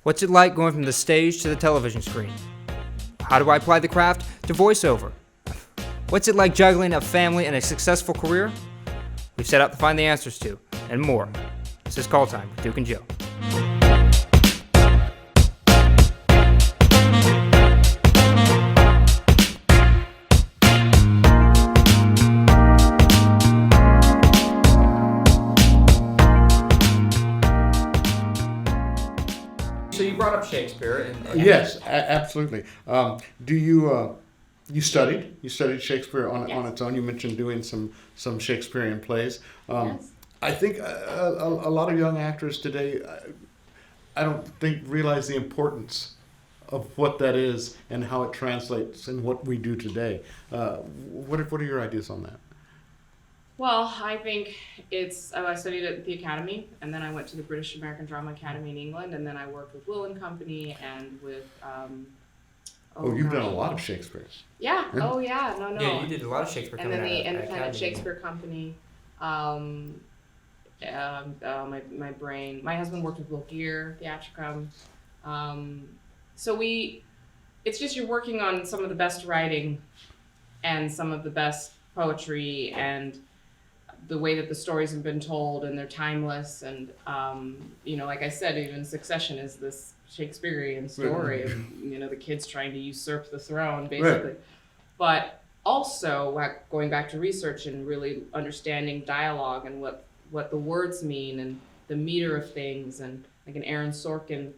What's it like going from the stage to the television screen? How do I apply the craft to voiceover? What's it like juggling a family and a successful career? We've set out to find the answers to, and more. This is Call Time with Duke and Joe. So you brought up Shakespeare. Yes, absolutely. Do you studied Shakespeare on its own? You mentioned doing some Shakespearean plays. Yes. I think a lot of young actors today, I don't think realize the importance of what that is and how it translates in what we do today. What are your ideas on that? Well, I think I studied at the Academy, and then I went to the British American Drama Academy in England, and then I worked with Will and Company and with... you've done a lot of Shakespeare's. Yeah. Oh, yeah. No. Yeah, you did a lot of Shakespeare. And then the Independent Shakespeare Company. My brain. My husband worked with Will Gear, Theatricum. It's just you're working on some of the best writing and some of the best poetry and the way that the stories have been told, and they're timeless. And like I said, even Succession is this Shakespearean story of the kids trying to usurp the throne, basically. Right. But also going back to research and really understanding dialogue and what the words mean and the meter of things, and like an Aaron Sorkin,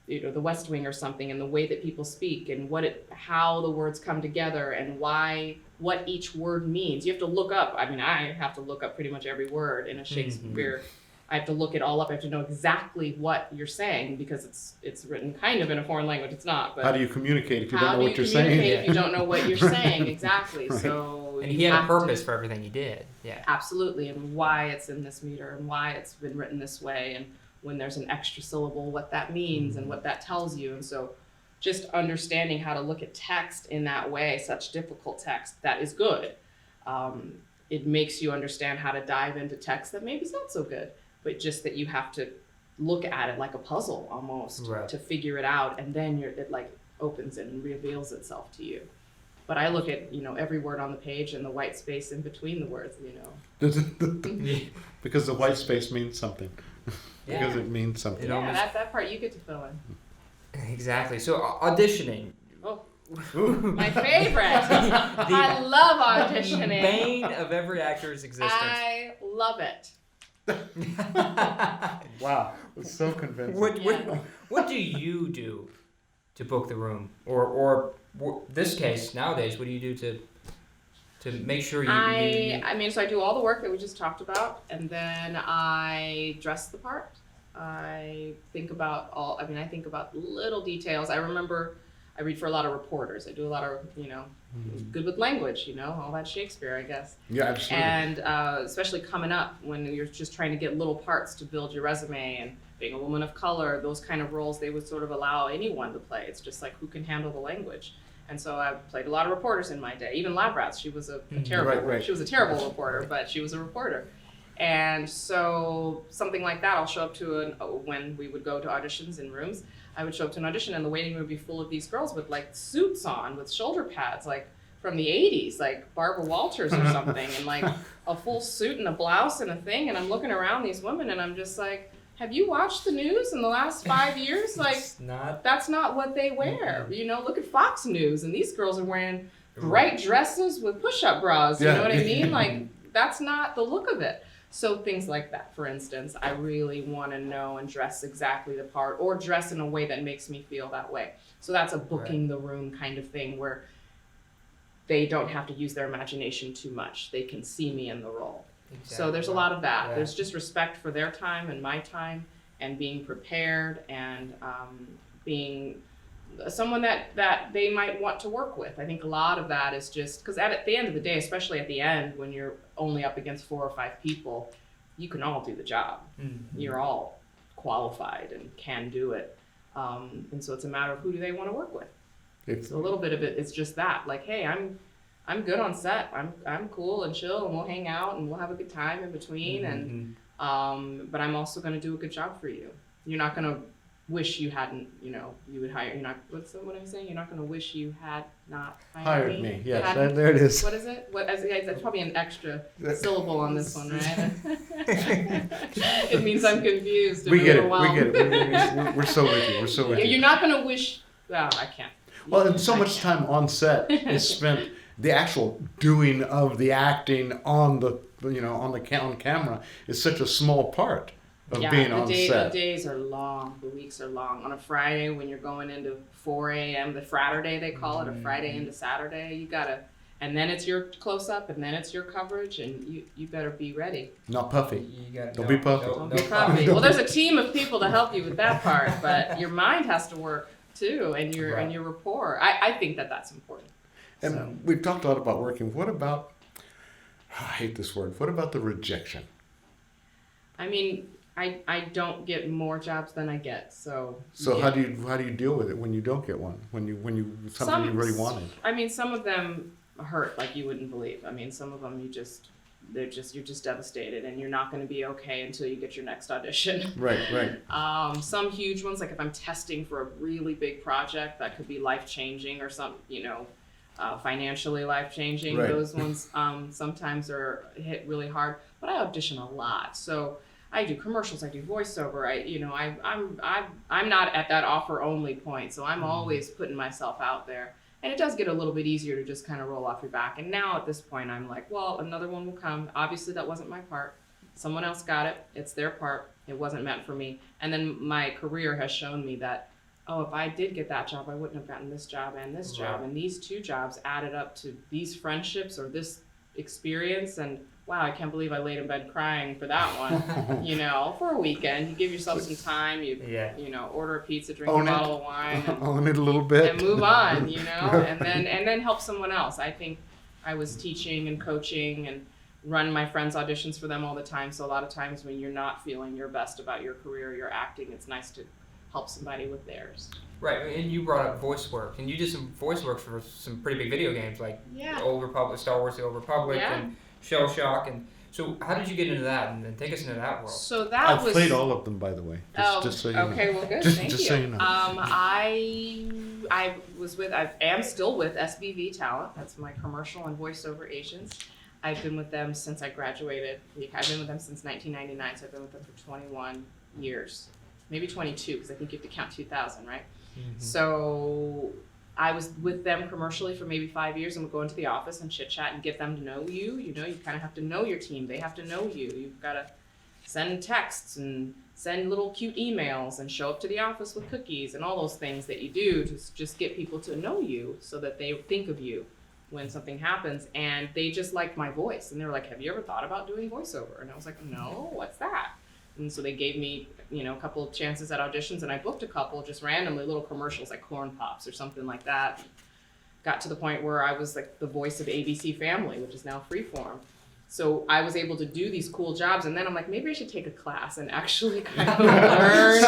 The West Wing or something, and the way that people speak and how the words come together and what each word means. You have to look up. I mean, I have to look up pretty much every word in a Shakespeare. Mm-hmm. I have to look it all up. I have to know exactly what you're saying because it's written kind of in a foreign language. It's not. But how do you communicate if you don't know what you're saying? How do you communicate if you don't know what you're saying? Exactly. Right. So and he had a purpose for everything he did. Yeah. Absolutely, and why it's in this meter and why it's been written this way, and when there's an extra syllable, what that means and what that tells you. And so just understanding how to look at text in that way, such difficult text, that is good. It makes you understand how to dive into text that maybe is not so good, but just that you have to look at it like a puzzle almost to figure it out, and then it like opens and reveals itself to you. But I look at every word on the page and the white space in between the words. Because the white space means something. Because it means something. That part you get to fill in. Exactly. So auditioning. Oh, my favorite. I love auditioning. The bane of every actor's existence. I love it. Wow, it's so convincing. What do you do to book the room, or this case nowadays? What do you do to make sure you? So I do all the work that we just talked about, and then I dress the part. I think about little details. I read for a lot of reporters. I do a lot of, good with language, all that Shakespeare, I guess. Yeah, absolutely. And especially coming up when you're just trying to get little parts to build your resume, and being a woman of color, those kind of roles, they would sort of allow anyone to play. It's just like, who can handle the language? And so I played a lot of reporters in my day. Even Lab Rats, she was a terrible, She was a terrible reporter, but she was a reporter. And so something like that, I'll show up to when we would go to auditions in rooms, I would show up to an audition and the waiting room would be full of these girls with like suits on, with shoulder pads, like from the 80s, like Barbara Walters or something, and like a full suit and a blouse and a thing. And I'm looking around these women and I'm just like, have you watched the news in the last 5 years? Like, that's not what they wear. Look at Fox News, and these girls are wearing bright dresses with push-up bras. You know what I mean? Like, that's not the look of it. So things like that, for instance, I really want to know and dress exactly the part, or dress in a way that makes me feel that way. So that's a booking the room kind of thing, where they don't have to use their imagination too much. They can see me in the role. Exactly. So there's a lot of that. Yeah. There's just respect for their time and my time, and being prepared, and being someone that they might want to work with. I think a lot of that is just because at the end of the day, especially at the end when you're only up against 4 or 5 people, you can all do the job. Mm-hmm. You're all qualified and can do it. And so it's a matter of who do they want to work with. So a little bit of it is just that, like, hey, I'm good on set. I'm cool and chill, and we'll hang out and we'll have a good time in between. Mm-hmm. And but I'm also going to do a good job for you. You're not going to wish you hadn't, you would hire, what am I saying? You're not going to wish you had not Hired me. Yes, there it is. What is it? That's probably an extra syllable on this one, right? It means I'm confused and We get it. overwhelmed. We're so with you. We're so with you. You're not going to wish, I can't. Well, and so much time on set is spent the actual doing of the acting on the on camera is such a small part of being on set. The days are long, the weeks are long. On a Friday when you're going into 4 a.m., the Fraturday they call it, a Friday into Saturday, you gotta, and then it's your close up, and then it's your coverage, and you better be ready. Not puffy. Don't be puffy. Don't be puffy. Well, there's a team of people to help you with that part, but your mind has to work too, and your rapport. I think that's important. And we've talked a lot about working. What about, I hate this word, what about the rejection? I mean, I don't get more jobs than I get, so. So how do you deal with it when you don't get one? When you something you really wanted? I mean, some of them hurt like you wouldn't believe. I mean, some of them you're just devastated, and you're not going to be okay until you get your next audition. Right. Some huge ones, like if I'm testing for a really big project that could be life changing or some, financially life changing. Right. Those ones sometimes are hit really hard, but I audition a lot, so. I do commercials, I do voiceover. I'm not at that offer only point, so I'm always putting myself out there. And it does get a little bit easier to just kind of roll off your back. And now at this point, I'm like, well, another one will come. Obviously, that wasn't my part. Someone else got it. It's their part. It wasn't meant for me. And then my career has shown me that, if I did get that job, I wouldn't have gotten this job and this job. And these two jobs added up to these friendships or this experience. And wow, I can't believe I laid in bed crying for that one. For a weekend, you give yourself some time, you order a pizza, drink a bottle of wine, own it a little bit, and move on, and then help someone else. I think I was teaching and coaching and run my friends' auditions for them all the time. So a lot of times when you're not feeling your best about your career, your acting, it's nice to help somebody with theirs. Right, and you brought up voice work, and you did some voice work for some pretty big video games like Old Republic, Star Wars: The Old Republic, and Shell Shock, and so how did you get into that and take us into that world? So I've played all of them, by the way. Just so you know. Okay, well, good. Just Thank you. So you know. I am still with SBV Talent. That's my commercial and voiceover agents. I've been with them since I graduated. I've been with them since 1999, so I've been with them for 21 years, maybe 22, because I think you have to count 2000, right? Mm-hmm. So I was with them commercially for maybe 5 years, and would go into the office and chit chat and get them to know you. You kind of have to know your team. They have to know you. You've got to send texts and send little cute emails and show up to the office with cookies and all those things that you do to just get people to know you so that they think of you when something happens. And they just liked my voice, and they were like, have you ever thought about doing voiceover? And I was like, no, what's that? And so they gave me, a couple of chances at auditions, and I booked a couple just randomly, little commercials like Corn Pops or something like that. Got to the point where I was like the voice of ABC Family, which is now Freeform. So I was able to do these cool jobs, and then I'm like, maybe I should take a class and actually kind of learn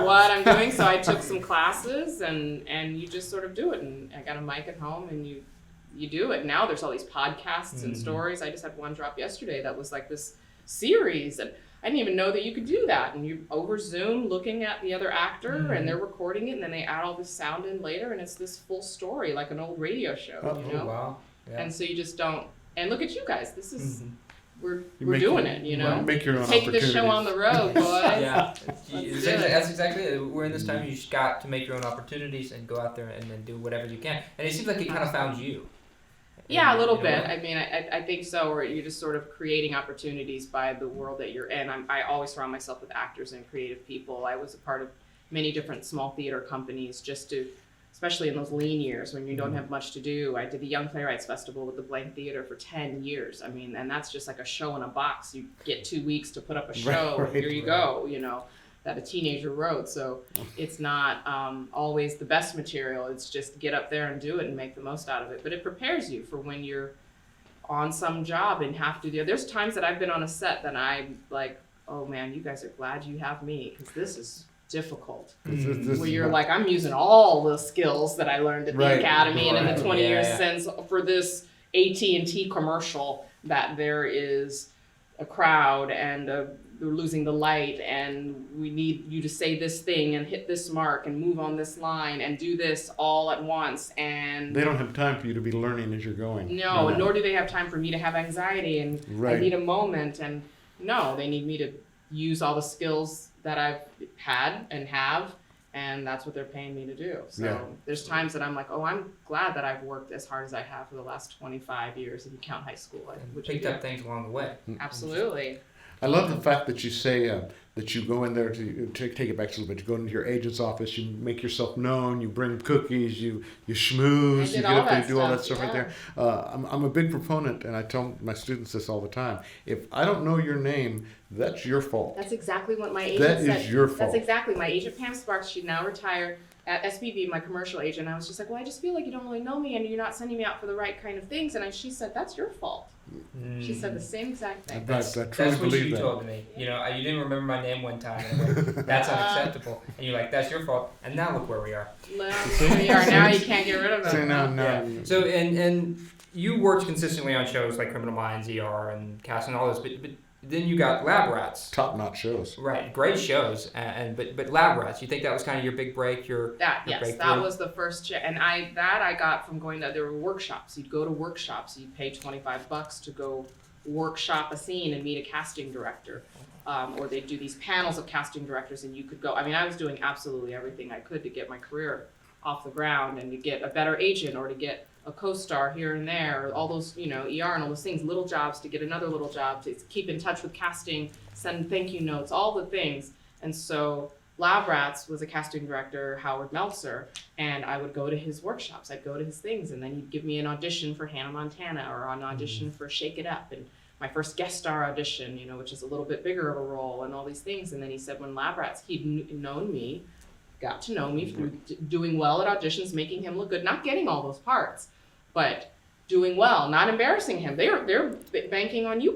what I'm doing. So I took some classes, and you just sort of do it. And I got a mic at home, and you do it. Now there's all these podcasts and stories. I just had one drop yesterday that was like this series, and I didn't even know that you could do that. And you over Zoom looking at the other actor, and they're recording it, and then they add all this sound in later, and it's this full story like an old radio show. Oh, wow. Yeah. And so you just don't. And look at you guys. This is we're doing it. Make your own Take this show on the road, boys. Yeah, that's exactly it. We're in this time. You just got to make your own opportunities and go out there and then do whatever you can. And it seems like it kind of found you. Yeah, a little bit. I mean, I think so. Or you're just sort of creating opportunities by the world that you're in. I always surround myself with actors and creative people. I was a part of many different small theater companies just to, especially in those lean years when you don't have much to do. I did the Young Playwrights Festival with the Blank Theater for 10 years. I mean, and that's just like a show in a box. You get 2 weeks to put up a show. Right, here you go, that a teenager wrote. So it's not always the best material. It's just get up there and do it and make the most out of it. But it prepares you for when you're on some job and have to do. There's times that I've been on a set that I'm like, oh man, you guys are glad you have me, because this is difficult. Where you're like, I'm using all the skills that I learned at the academy and in the 20 years since for this AT&T commercial, that there is a crowd and a we're losing the light and we need you to say this thing and hit this mark and move on this line and do this all at once. And They don't have time for you to be learning as you're going. no, nor do they have time for me to have anxiety and I Right. need a moment. And no, they need me to use all the skills that I've had and have, and that's what they're paying me to do. So Yeah. there's times that I'm like, oh, I'm glad that I've worked as hard as I have for the last 25 years if you count high school. And Which I picked do. up things along the way. Absolutely. I love the fact that you say that you go in there to take it back a little bit. You go into your agent's office, you make yourself known, you bring cookies, you schmooze, I you did get all up there, that you do all that stuff, stuff right there. I'm a big proponent, and I tell my students this all the time. If I don't know your name, that's your fault. That's exactly what my agent That said. is your fault. That's exactly my agent, Pam Sparks. She's now retired at SBB, my commercial agent. I was just like, well, I just feel like you don't really know me and you're not sending me out for the right kind of things. And she said, that's your fault. She said the same exact thing. I That's truly what believe you that. told me. You know, you didn't remember my name one time. And I'm like, that's unacceptable. And you're like, that's your fault. And now look where we are. Well, here we are. Now you can't get rid of So it. now, Yeah. So and you worked consistently on shows like Criminal Minds, ER, and Casting, all this, but then you got Lab Rats. top-notch shows. Right, great shows, but Lab Rats. You think that was kind of your big break? Your Yes, that breakthrough? was the first and I got from going to, there were workshops. You'd go to workshops. You'd pay $25 to go workshop a scene and meet a casting director. Or they'd do these panels of casting directors and you could go. I mean, I was doing absolutely everything I could to get my career off the ground and to get a better agent or to get a co-star here and there, or all those, ER and all those things, little jobs to get another little job, to keep in touch with casting, send thank you notes, all the things. And so Lab Rats was a casting director, Howard Meltzer, and I would go to his workshops, I'd go to his things, and then he'd give me an audition for Hannah Montana or an audition for Shake It Up, and my first guest star audition, which is a little bit bigger of a role, and all these things. And then he said when Lab Rats, he'd known me, got to know me through doing well at auditions, making him look good, not getting all those parts, but doing well, not embarrassing him. They're banking on you.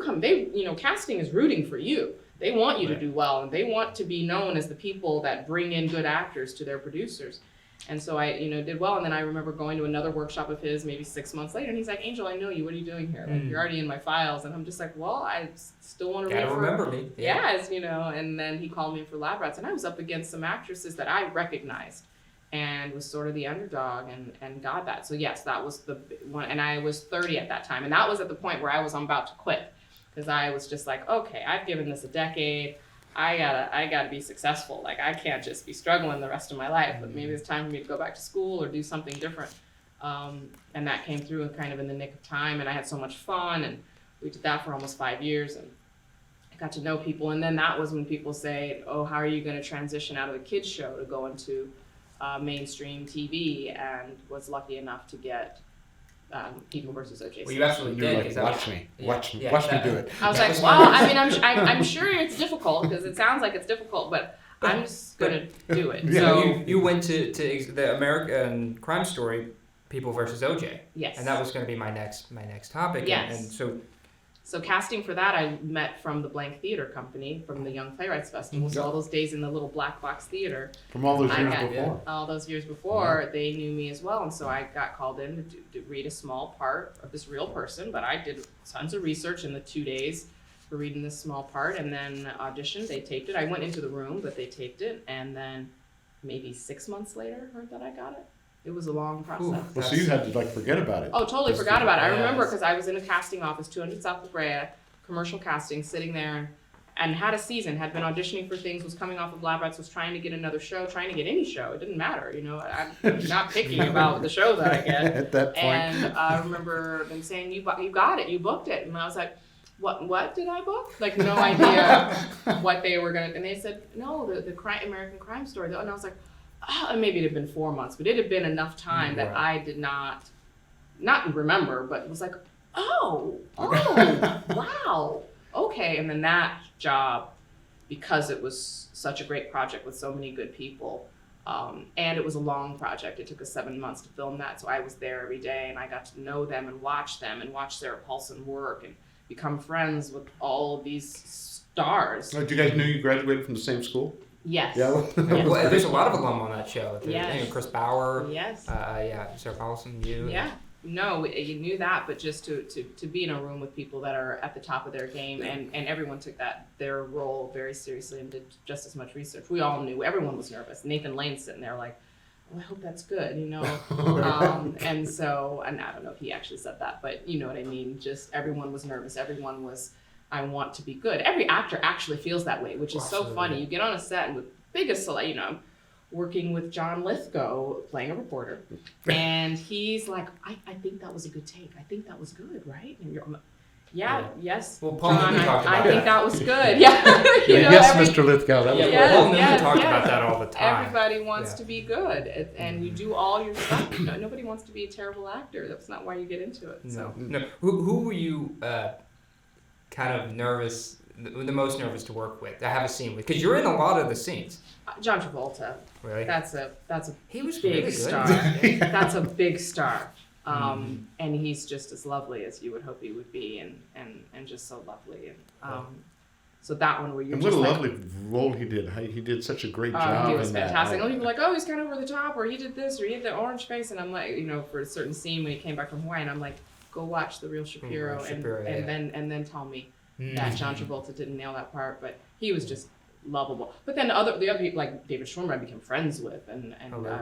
Casting is rooting for you. They want you to do well, and they want to be known as the people that bring in good actors to their producers. And so I, did well. And then I remember going to another workshop of his maybe 6 months later, and he's like, Angel, I know you. What are you doing here? Like, you're already in my files. And I'm just like, well, I still want to Gotta remember me. Yes, and then he called me for Lab Rats, and I was up against some actresses that I recognized and was sort of the underdog and got that. So yes, that was the one. And I was 30 at that time. And that was at the point where I was about to quit, because I was just like, okay, I've given this a decade. I gotta be successful. Like, I can't just be struggling the rest of my life, but maybe it's time for me to go back to school or do something different. And that came through kind of in the nick of time, and I had so much fun, and we did that for almost 5 years, and I got to know people. And then that was when people say, oh, how are you gonna transition out of the kids show to go into mainstream TV, and was lucky enough to get People versus O.J. Well, you absolutely You're did. like, 'cause that watch was- me, yeah, watch me, yeah, watch me that- do it. I was that like, was well, smart. I mean, I'm sure it's difficult, because it sounds like it's difficult, but I'm just gonna do it. Yeah. So you went to the American Crime Story, People versus O.J. yes. And that was going to be my next topic. Yes. And so So casting for that, I met from the Blank Theater Company, from the Young Playwrights Festival. So all those days in the little black box theater, From all those I years got- before. all those years before, they knew me as well. And so I got called in to read a small part of this real person, but I did tons of research in the 2 days for reading this small part, and then auditioned. They taped it. I went into the room, but they taped it. And then maybe 6 months later, heard that I got it. It was a long process. Ooh. Well, so you had to forget about it. Oh, totally Just forgot about it. I yes. remember because I was in a casting office, 200 South La Brea, commercial casting, sitting there, and had a season, had been auditioning for things, was coming off of Lab Rats, was trying to get another show, trying to get any show. It didn't matter, I'm not picky about the show that I get. At that point. And I remember them saying, you got it, you booked it. And I was like, what did I book? Like, no idea what they were gonna, and they said, no, the American Crime Story. And I was like, oh, and maybe it had been 4 months, but it had been enough time that I did not remember, but was like, oh, wow, okay. And then that job, because it was such a great project with so many good people, and it was a long project. It took us 7 months to film that, so I was there every day, and I got to know them and watch Sarah Paulson work and become friends with all of these stars. Did you guys know you graduated from the same school? Yes. Yeah. well, there's a lot of alum on that show. Yes. Chris Bauer. Yes. Sarah Paulson, you. Yeah. no, you knew that, but just to be in a room with people that are at the top of their game, and everyone took their role very seriously and did just as much research. We all knew, everyone was nervous. Nathan Lane's sitting there like, oh, I hope that's good, you know? And so, and I don't know if he actually said that, but you know what I mean? Just everyone was nervous. Everyone was, I want to be good. Every actor actually feels that way, which is so funny. You get on a set and with biggest, you know, working with John Lithgow playing a reporter, and he's like, I think that was a good take. I think that was good, right? And you're, yes, Well, Paul John, Newman talked about I think that. that was good. Yeah, you know, Yes, Mr. Lithgow. That was Paul Newman yes, talked yes. about that all the time. Everybody wants Yeah. to be good, and you do all your stuff. Nobody wants to be a terrible actor. That's not why you get into it. So. No. Who were you kind of nervous, the most nervous to work with? I have a scene with, because you're in a lot of the scenes. John Travolta. Really? That's a He was big really good. star. That's a big star. And he's just as lovely as you would hope he would be, and just so lovely. And so that one where you're And just what a like, lovely role he did. He did such a great job he was in that. fantastic. And people are like, oh, he's kind of over the top, or he did this, or he had the orange face. And I'm like, you know, for a certain scene when he came back from Hawaii, and I'm like, go watch The Real Shapiro, and then tell me that John Travolta didn't nail that part. But he was just lovable. But then the other people like David Schwimmer I became friends with, and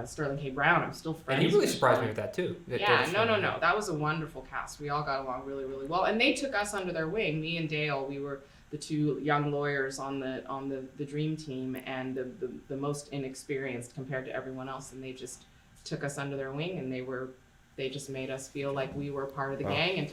Sterling K. Brown I'm still friends And he really with. surprised me with that too. Yeah, no. That was a wonderful cast. We all got along really, really well. And they took us under their wing. Me and Dale, we were the two young lawyers on the dream team, and the most inexperienced compared to everyone else, and they just took us under their wing, and they just made us feel like we were part of the gang and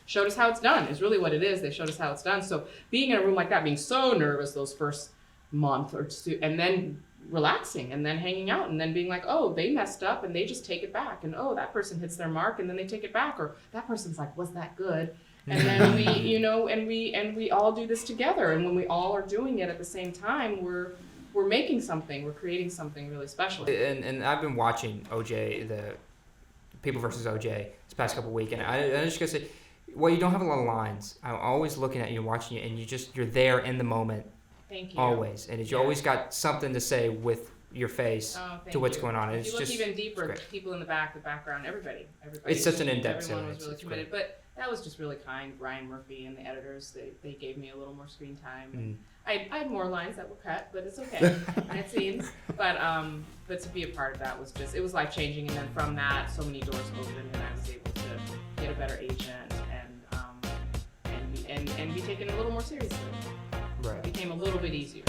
showed us how it's done, is really what it is. They showed us how it's done. So being in a room like that, being so nervous those first month or two, and then relaxing, and then hanging out, and then being like, oh, they messed up, and they just take it back, and oh, that person hits their mark, and then they take it back, or that person's like, was that good? And then we, you know, and we all do this together, and when we all are doing it at the same time, we're making something, we're creating something really special. And I've been watching OJ, the People versus OJ, this past couple weeks, and I just gotta say, well, you don't have a lot of lines. I'm always looking at you and watching you, and you're there in the moment. Thank you. Always, and you always got something to say with your face to what's going on. And If it's you look just even deeper, great. the people in the back, the background, everybody. It's such an in-depth Everyone series. was really It's committed, but that was just really kind. Ryan Murphy and the editors, they gave me a little more screen time. And I had more lines that were cut, but it's okay. I had scenes, but to be a part of that was just, it was life changing. And then from that, so many doors opened, and I was able to get a better agent and be taken a little more seriously. Right. It became a little bit easier.